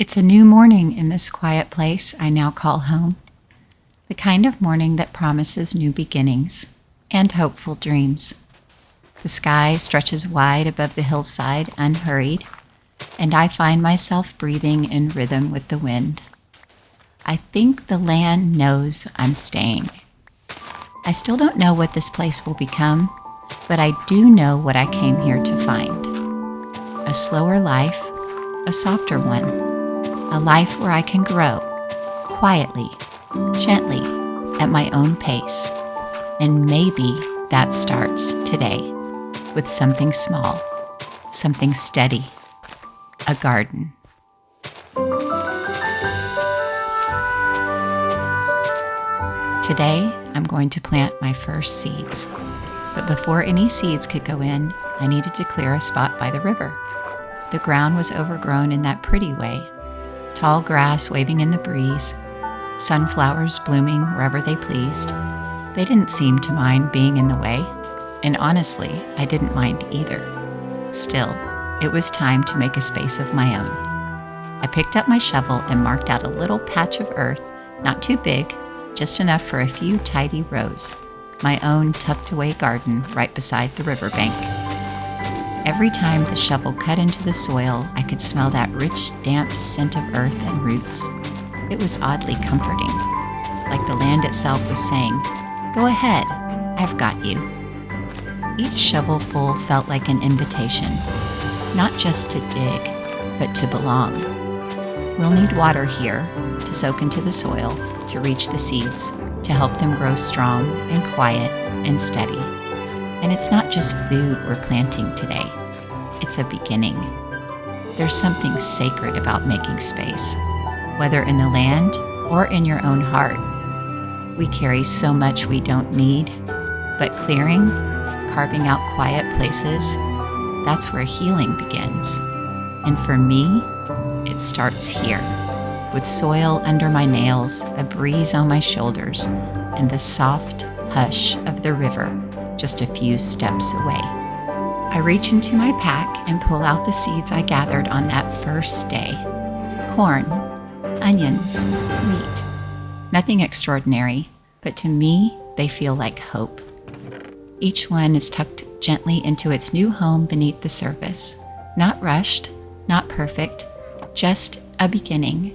It's a new morning in this quiet place I now call home. The kind of morning that promises new beginnings and hopeful dreams. The sky stretches wide above the hillside, unhurried, and I find myself breathing in rhythm with the wind. I think the land knows I'm staying. I still don't know what this place will become, but I do know what I came here to find. A slower life, a softer one, a life where I can grow, quietly, gently, at my own pace. And maybe that starts today with something small, something steady, a garden. Today, I'm going to plant my first seeds. But before any seeds could go in, I needed to clear a spot by the river. The ground was overgrown in that pretty way. Tall grass waving in the breeze, sunflowers blooming wherever they pleased. They didn't seem to mind being in the way, and honestly, I didn't mind either. Still, it was time to make a space of my own. I picked up my shovel and marked out a little patch of earth, not too big, just enough for a few tidy rows. My own tucked-away garden right beside the riverbank. Every time the shovel cut into the soil, I could smell that rich, damp scent of earth and roots. It was oddly comforting, like the land itself was saying, "Go ahead, I've got you." Each shovelful felt like an invitation, not just to dig, but to belong. We'll need water here to soak into the soil, to reach the seeds, to help them grow strong and quiet and steady. And it's not just food we're planting today. It's a beginning. There's something sacred about making space, whether in the land or in your own heart. We carry so much we don't need, but clearing, carving out quiet places, that's where healing begins. And for me, it starts here, with soil under my nails, a breeze on my shoulders, and the soft hush of the river just a few steps away. I reach into my pack and pull out the seeds I gathered on that first day. Corn, onions, wheat. Nothing extraordinary, but to me, they feel like hope. Each one is tucked gently into its new home beneath the surface. Not rushed, not perfect, just a beginning.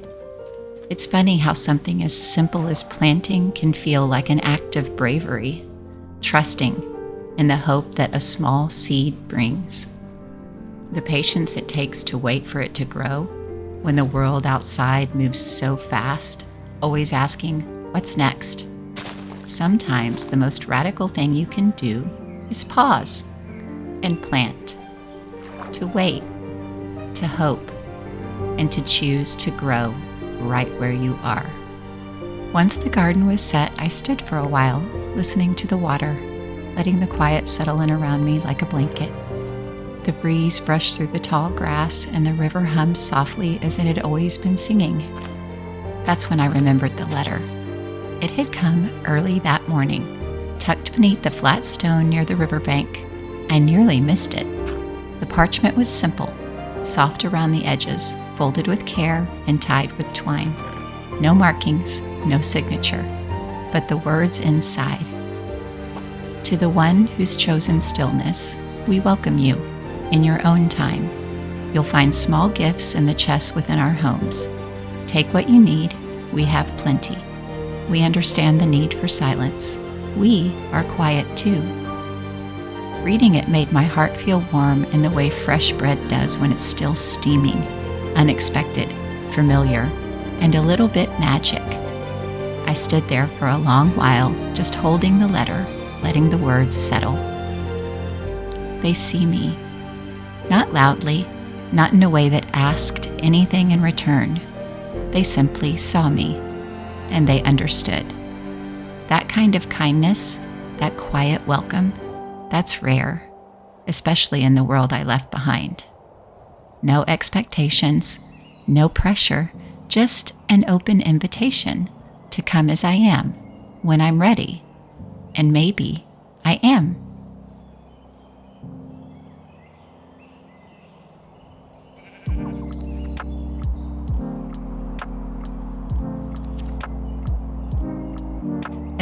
It's funny how something as simple as planting can feel like an act of bravery, trusting in the hope that a small seed brings. The patience it takes to wait for it to grow when the world outside moves so fast, always asking, "What's next?" Sometimes the most radical thing you can do is pause and plant, to wait, to hope, and to choose to grow right where you are. Once the garden was set, I stood for a while, listening to the water, letting the quiet settle in around me like a blanket. The breeze brushed through the tall grass, and the river hummed softly as it had always been singing. That's when I remembered the letter. It had come early that morning, tucked beneath the flat stone near the riverbank. I nearly missed it. The parchment was simple, soft around the edges, folded with care and tied with twine. No markings, no signature, but the words inside. To the one who's chosen stillness, we welcome you in your own time. You'll find small gifts in the chests within our homes. Take what you need, we have plenty. We understand the need for silence. We are quiet too. Reading it made my heart feel warm in the way fresh bread does when it's still steaming, unexpected, familiar, and a little bit magic. I stood there for a long while, just holding the letter, letting the words settle. They see me, not loudly, not in a way that asked anything in return. They simply saw me, and they understood. That kind of kindness, that quiet welcome, that's rare, especially in the world I left behind. No expectations, no pressure, just an open invitation to come as I am, when I'm ready. And maybe I am.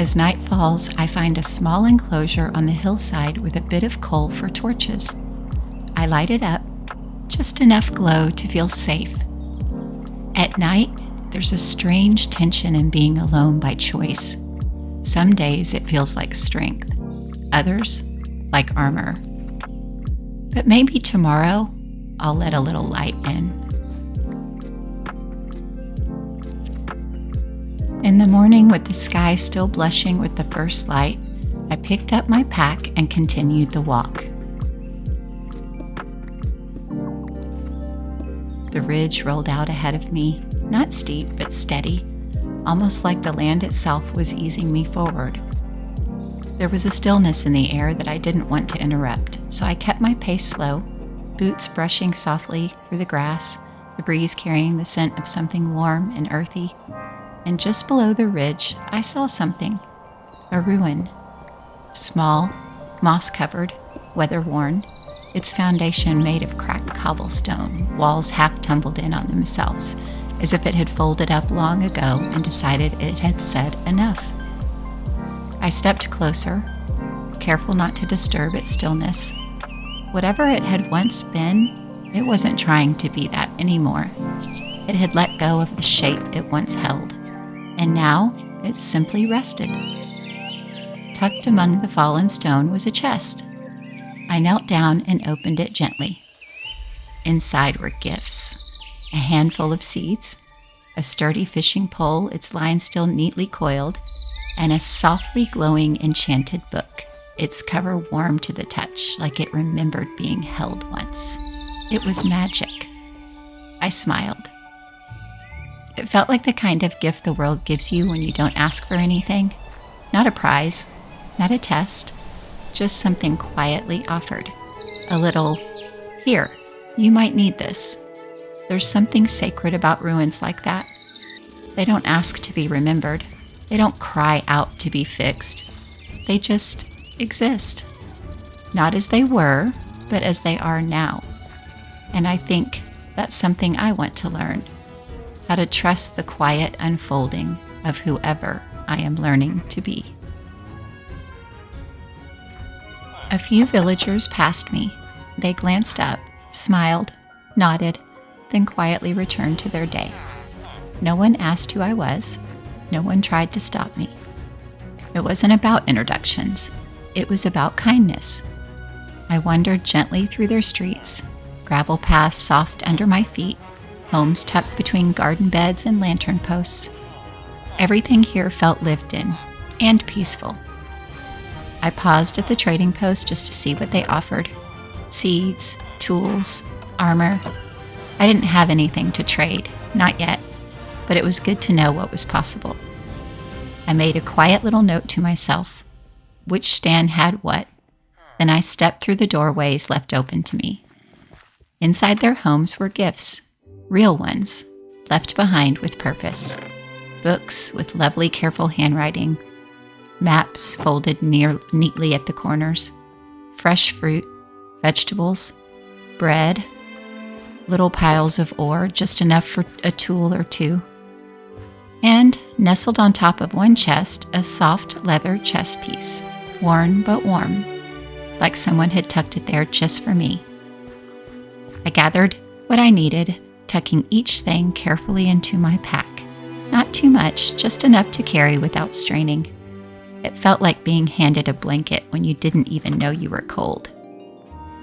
As night falls, I find a small enclosure on the hillside with a bit of coal for torches. I light it up, just enough glow to feel safe. At night, there's a strange tension in being alone by choice. Some days it feels like strength, others like armor. But maybe tomorrow I'll let a little light in. In the morning, with the sky still blushing with the first light, I picked up my pack and continued the walk. The ridge rolled out ahead of me, not steep but steady, almost like the land itself was easing me forward. There was a stillness in the air that I didn't want to interrupt, so I kept my pace slow, boots brushing softly through the grass, the breeze carrying the scent of something warm and earthy. And just below the ridge, I saw something, a ruin. Small, moss-covered, weather-worn, its foundation made of cracked cobblestone, walls half tumbled in on themselves, as if it had folded up long ago and decided it had said enough. I stepped closer, careful not to disturb its stillness. Whatever it had once been, it wasn't trying to be that anymore. It had let go of the shape it once held, and now it simply rested. Tucked among the fallen stone was a chest. I knelt down and opened it gently. Inside were gifts, a handful of seeds, a sturdy fishing pole, its line still neatly coiled, and a softly glowing enchanted book, its cover warm to the touch, like it remembered being held once. It was magic. I smiled. It felt like the kind of gift the world gives you when you don't ask for anything. Not a prize, not a test, just something quietly offered. A little, here, you might need this. There's something sacred about ruins like that. They don't ask to be remembered. They don't cry out to be fixed. They just exist. Not as they were, but as they are now. And I think that's something I want to learn. How to trust the quiet unfolding of whoever I am learning to be. A few villagers passed me. They glanced up, smiled, nodded, then quietly returned to their day. No one asked who I was. No one tried to stop me. It wasn't about introductions. It was about kindness. I wandered gently through their streets, gravel paths soft under my feet, homes tucked between garden beds and lantern posts. Everything here felt lived in and peaceful. I paused at the trading post just to see what they offered. Seeds, tools, armor. I didn't have anything to trade, not yet, but it was good to know what was possible. I made a quiet little note to myself, which stand had what, then I stepped through the doorways left open to me. Inside their homes were gifts. Real ones, left behind with purpose. Books with lovely, careful handwriting. Maps folded neatly at the corners. Fresh fruit, vegetables, bread. Little piles of ore, just enough for a tool or two. And nestled on top of one chest, a soft leather chest piece, worn but warm, like someone had tucked it there just for me. I gathered what I needed, tucking each thing carefully into my pack. Not too much, just enough to carry without straining. It felt like being handed a blanket when you didn't even know you were cold.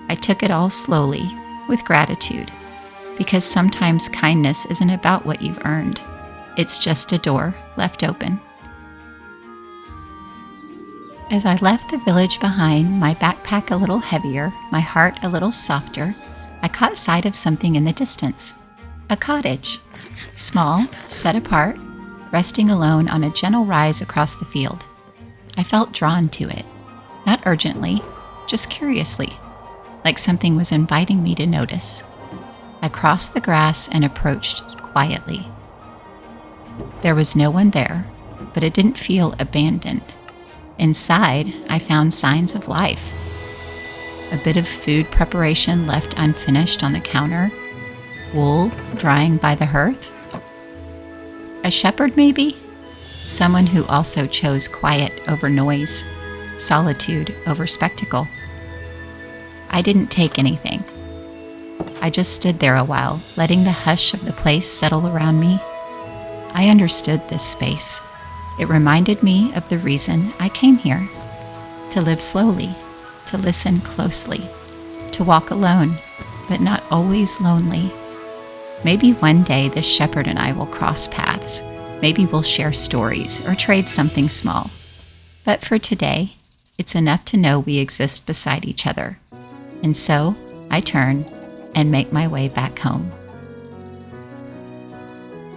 I took it all slowly, with gratitude, because sometimes kindness isn't about what you've earned. It's just a door left open. As I left the village behind, my backpack a little heavier, my heart a little softer, I caught sight of something in the distance. A cottage. Small, set apart, resting alone on a gentle rise across the field. I felt drawn to it. Not urgently, just curiously, like something was inviting me to notice. I crossed the grass and approached quietly. There was no one there, but it didn't feel abandoned. Inside, I found signs of life. A bit of food preparation left unfinished on the counter, wool drying by the hearth. A shepherd, maybe? someone who also chose quiet over noise, solitude over spectacle. I didn't take anything. I just stood there a while, letting the hush of the place settle around me. I understood this space. It reminded me of the reason I came here: to live slowly, to listen closely, to walk alone, but not always lonely. Maybe one day this shepherd and I will cross paths. Maybe we'll share stories or trade something small. But for today, it's enough to know we exist beside each other. And so I turn and make my way back home.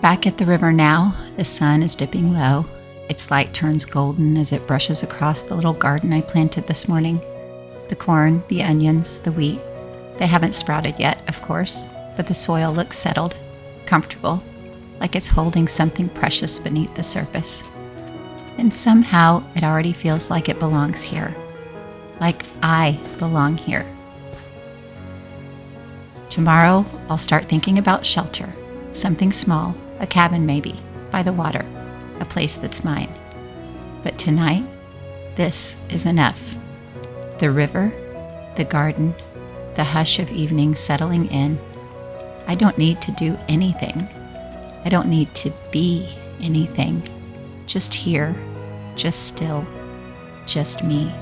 Back at the river now, the sun is dipping low. Its light turns golden as it brushes across the little garden I planted this morning. The corn, the onions, the wheat. They haven't sprouted yet, of course, but the soil looks settled, comfortable, like it's holding something precious beneath the surface. And somehow it already feels like it belongs here, like I belong here. Tomorrow, I'll start thinking about shelter, something small, a cabin maybe, by the water, a place that's mine. But tonight, this is enough. The river, the garden, the hush of evening settling in. I don't need to do anything. I don't need to be anything. Just here, just still, just me.